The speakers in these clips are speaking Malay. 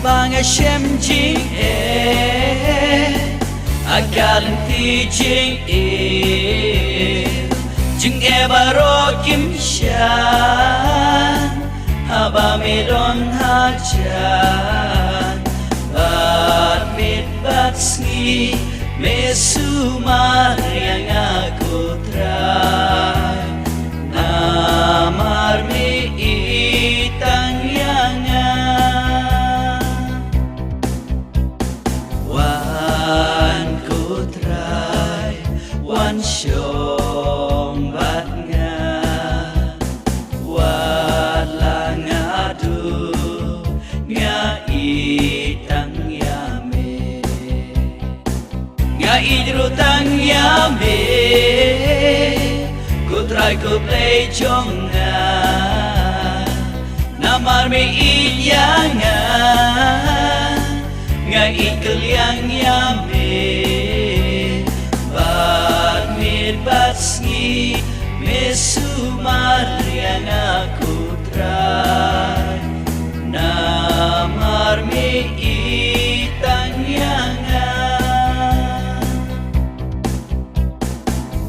Abang Hashem jing Akalan ti jing Jing baro kim shan Haba medon hajan Bat mit bat sngi Mesu yang aku try Namar mi itang yangan Wan ku try Wan syong bat nga Walang adu Nga itang yame Nga idrutang yame Ku try ku play jonga Namar me iyangan Nga ikelyang yame Bat mir bat sngi Mesumar yang aku try Namar me itang yangan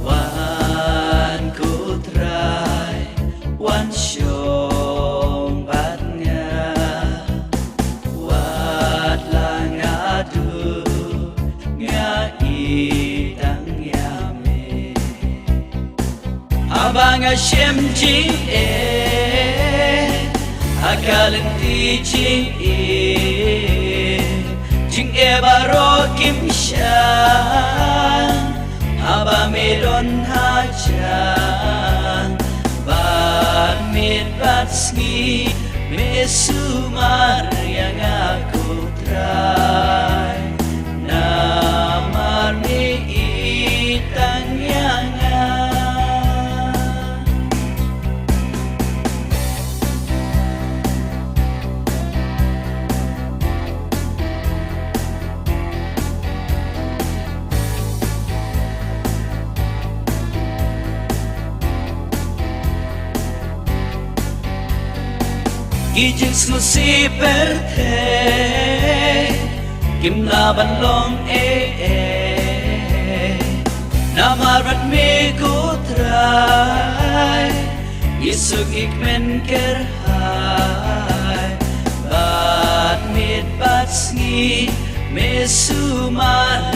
Wan ku try Wan syong bat nga Wat lang adu Nga itang yame Abang Hashem jing Akalan ti jing Jing baro kim shan Haba medon hajan Bat mit bat sngi Mesumar yang aku try Namar mi itang yangan Gijing snusi perte Kim laban long Namarat me ku try Isug ikmen kerhai Bat mit bat sngi Mesumar